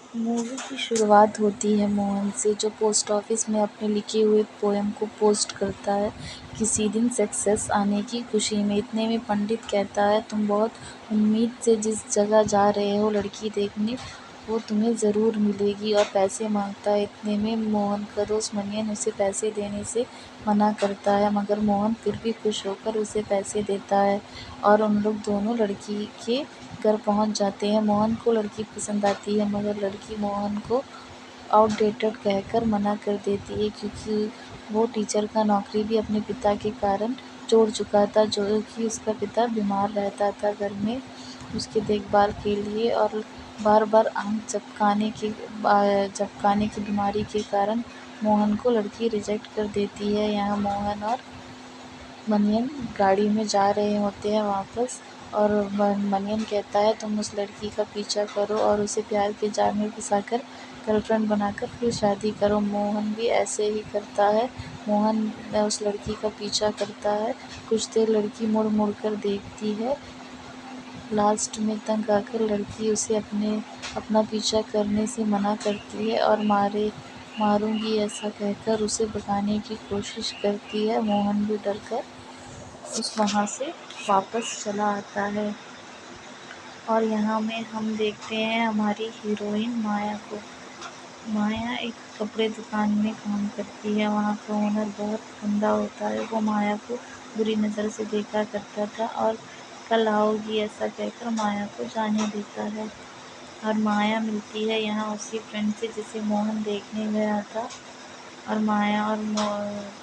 Movie की शुरुआत होती है मोहन से, जो पोस्ट ऑफिस में अपने लिखे हुए पोएम को पोस्ट करता है किसी दिन सक्सेस आने की खुशी में। इतने में पंडित कहता है, तुम बहुत उम्मीद से जिस जगह जा रहे हो लड़की देखने, वो तुम्हें ज़रूर मिलेगी, और पैसे मांगता है। इतने में मोहन का दोस्त मनियन उसे पैसे देने से मना करता है, मगर मोहन फिर भी खुश होकर उसे पैसे देता है और उन लोग दोनों लड़की के घर पहुंच जाते हैं। मोहन को लड़की पसंद आती है, मगर लड़की मोहन को आउटडेटेड कहकर मना कर देती है, क्योंकि वो टीचर का नौकरी भी अपने पिता के कारण छोड़ चुका था, जो कि उसका पिता बीमार रहता था घर में उसकी देखभाल के लिए, और बार बार आंख झपकाने की बीमारी के कारण मोहन को लड़की रिजेक्ट कर देती है। यहाँ मोहन और मनियन गाड़ी में जा रहे होते हैं वापस, और मनियन कहता है, तुम उस लड़की का पीछा करो और उसे प्यार के जाल में फंसाकर गर्लफ्रेंड बनाकर फिर शादी करो। मोहन भी ऐसे ही करता है। मोहन उस लड़की का पीछा करता है। कुछ देर लड़की मुड़ मुड़ कर देखती है। लास्ट में तंग आकर लड़की उसे अपना पीछा करने से मना करती है और मारूंगी ऐसा कहकर उसे भगाने की कोशिश करती है। मोहन भी डरकर वहाँ से वापस चला आता है। और यहाँ में हम देखते हैं हमारी हीरोइन माया को। माया एक कपड़े दुकान में काम करती है। वहाँ का ओनर बहुत गंदा होता है। वो माया को बुरी नज़र से देखा करता था और कल आओगी ऐसा कहकर माया को जाने देता है। और माया मिलती है यहाँ उसी फ्रेंड से जिसे मोहन देखने गया था, और माया और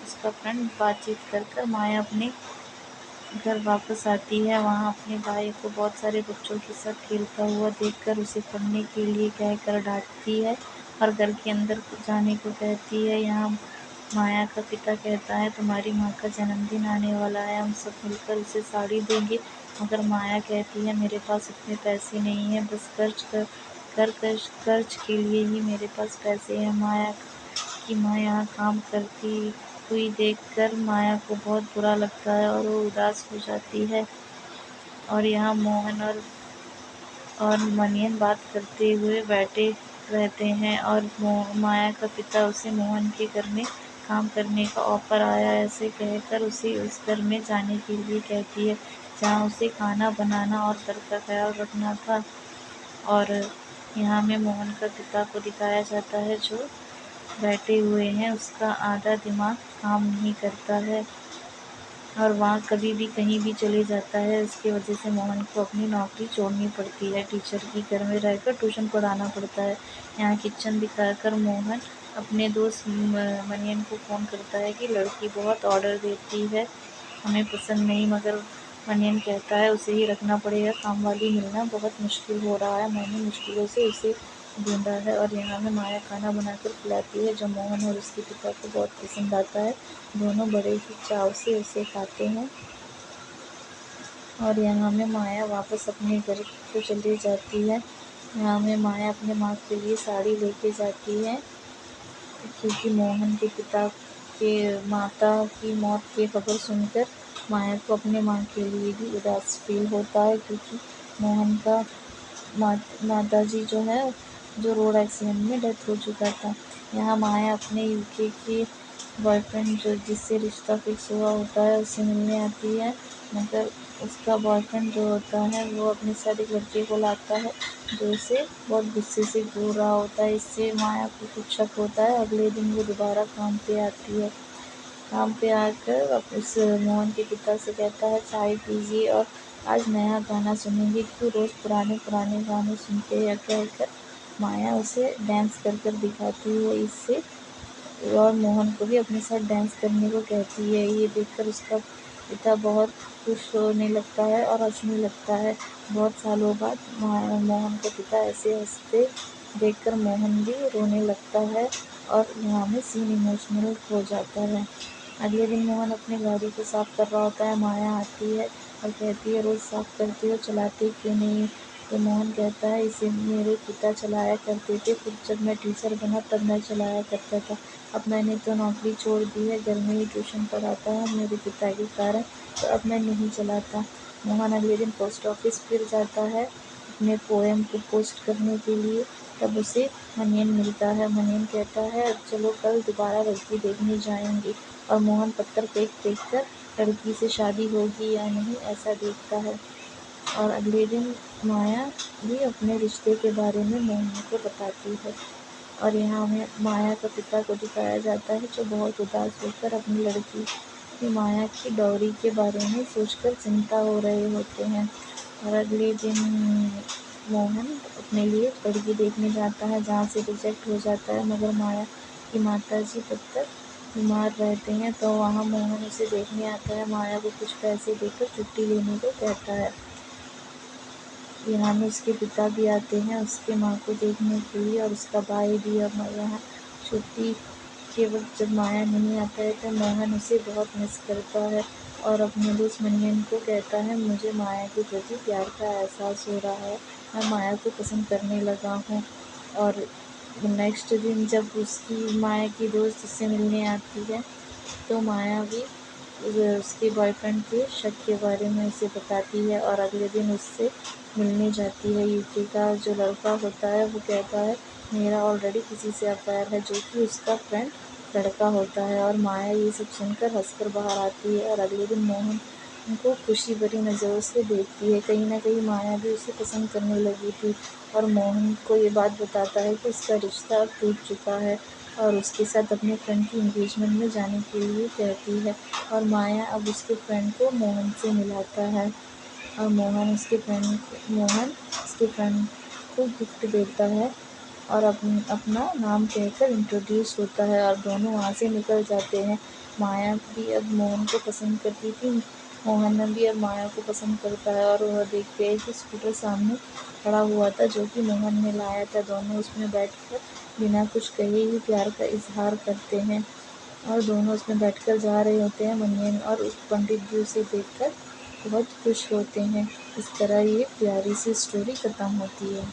उसका फ्रेंड बातचीत कर माया अपने घर वापस आती है। वहाँ अपने भाई को बहुत सारे बच्चों के साथ खेलता हुआ देखकर उसे पढ़ने के लिए कहकर डांटती है और घर के अंदर जाने को कहती है। यहाँ माया का पिता कहता है, तुम्हारी माँ का जन्मदिन आने वाला है, हम सब मिलकर उसे साड़ी देंगे। मगर माया कहती है, मेरे पास इतने पैसे नहीं हैं, बस खर्च के लिए ही मेरे पास पैसे हैं। माया की माँ यहाँ काम करती हुई देखकर माया को बहुत बुरा लगता है और वो उदास हो जाती है। और यहाँ मोहन और मनियन बात करते हुए बैठे रहते हैं, और माया का पिता उसे मोहन के घर में काम करने का ऑफर आया ऐसे कहकर उसे उस घर में जाने के लिए कहती है, जहाँ उसे खाना बनाना और घर का ख्याल रखना था। और यहाँ में मोहन का पिता को दिखाया जाता है, जो बैठे हुए हैं, उसका आधा दिमाग काम नहीं करता है और वहाँ कभी भी कहीं भी चले जाता है। इसकी वजह से मोहन को अपनी नौकरी छोड़नी पड़ती है। टीचर की घर में रहकर ट्यूशन पढ़ाना पड़ता है। यहाँ किचन दिखाकर मोहन अपने दोस्त मनियन को फ़ोन करता है कि लड़की बहुत ऑर्डर देती है, हमें पसंद नहीं। मगर मनियन कहता है, उसे ही रखना पड़ेगा, काम वाली मिलना बहुत मुश्किल हो रहा है, मैंने मुश्किलों से उसे ढूंढा है। और यहाँ में माया खाना बनाकर खिलाती है, जो मोहन और उसके पिता को बहुत पसंद आता है। दोनों बड़े ही चाव से उसे खाते हैं। और यहाँ में माया वापस अपने घर को चली जाती है। यहाँ में माया अपने माँ के लिए साड़ी लेके जाती है, क्योंकि मोहन के पिता के माता की मौत की खबर सुनकर माया को अपने माँ के लिए भी उदास फील होता है, क्योंकि मोहन का माताजी जो रोड एक्सीडेंट में डेथ हो चुका था। यहाँ माया अपने यूके के बॉयफ्रेंड जिससे रिश्ता फिक्स हुआ होता है उससे मिलने आती है, मगर उसका बॉयफ्रेंड जो होता है वो अपने साथ एक लड़के को लाता है जो उसे बहुत गुस्से से घूर रहा होता है। इससे माया को कुछ शक होता है। अगले दिन वो दोबारा काम पे आती है। काम पे आकर उस मोहन के पिता से कहता है, चाय पीजिए और आज नया गाना सुनेंगे, क्यों रोज़ पुराने पुराने गाने सुनते हैं, कहकर माया उसे डांस कर दिखाती है। इससे और मोहन को भी अपने साथ डांस करने को कहती है। ये देखकर उसका पिता बहुत खुश होने लगता है और हंसने लगता है। बहुत सालों बाद मोहन का पिता ऐसे हंसते देखकर मोहन भी रोने लगता है और यहाँ में सीन इमोशनल हो जाता है। अगले दिन मोहन अपनी गाड़ी को साफ कर रहा होता है। माया आती है और कहती है, रोज़ साफ करते हो, चलाते क्यों नहीं? तो मोहन कहता है, इसे मेरे पिता चलाया करते थे, फिर जब मैं टीचर बना तब मैं चलाया करता था। अब मैंने तो नौकरी छोड़ दी है, घर में ही ट्यूशन पढ़ाता हूँ मेरे पिता के कारण, तो अब मैं नहीं चलाता। मोहन अगले दिन पोस्ट ऑफिस फिर जाता है अपने पोएम को पोस्ट करने के लिए। तब उसे मनियन मिलता है। मनियन कहता है चलो कल दोबारा लड़की देखने जाएंगे, और मोहन पत्थर फेंक फेंक कर लड़की से शादी होगी या नहीं ऐसा देखता है। और अगले दिन माया भी अपने रिश्ते के बारे में मोहन को बताती है। और यहाँ हमें माया का पिता को दिखाया जाता है जो बहुत उदास होकर अपनी लड़की की माया की डॉरी के बारे में सोचकर चिंता हो रहे होते हैं। और अगले दिन मोहन अपने लिए लड़की देखने जाता है जहाँ से रिजेक्ट हो जाता है, मगर माया की माताजी तब तक बीमार रहते हैं, तो वहाँ मोहन उसे देखने आता है। माया को कुछ पैसे देकर छुट्टी लेने को कहता है। यहाँ में उसके पिता भी आते हैं उसके माँ को देखने के लिए, और उसका भाई भी। अब यहाँ छुट्टी के वक्त जब माया नहीं आता है तो मोहन उसे बहुत मिस करता है, और अपने दोस्त मनियन को कहता है मुझे माया के प्रति प्यार का एहसास हो रहा है, मैं माया को पसंद करने लगा हूँ। और नेक्स्ट दिन जब उसकी माया की दोस्त उससे मिलने आती है तो माया भी उसके बॉयफ्रेंड के शक के बारे में उसे बताती है, और अगले दिन उससे मिलने जाती है। यूके का जो लड़का होता है वो कहता है मेरा ऑलरेडी किसी से अफेयर है, जो कि उसका फ्रेंड लड़का होता है। और माया ये सब सुनकर हंसकर बाहर आती है, और अगले दिन मोहन उनको खुशी भरी नज़रों से देखती है। कहीं ना कहीं माया भी उसे पसंद करने लगी थी, और मोहन को ये बात बताता है कि उसका रिश्ता अब टूट चुका है, और उसके साथ अपने फ्रेंड की इंगेजमेंट में जाने के लिए कहती है। और माया अब उसके फ्रेंड को मोहन से मिलाता है, और मोहन उसके फ्रेंड को गिफ्ट देता है, और अपना नाम कहकर इंट्रोड्यूस होता है, और दोनों वहाँ से निकल जाते हैं। माया भी अब मोहन को पसंद करती थी, मोहन भी अब माया को पसंद करता है, और वह देखते हैं कि स्कूटर सामने खड़ा हुआ था जो कि मोहन ने लाया था। दोनों उसमें बैठकर बिना कुछ कहे ही प्यार का इजहार करते हैं, और दोनों उसमें बैठकर जा रहे होते हैं। मनियन और उस पंडित जी उसे देखकर बहुत खुश होते हैं। इस तरह ये प्यारी सी स्टोरी ख़त्म होती है।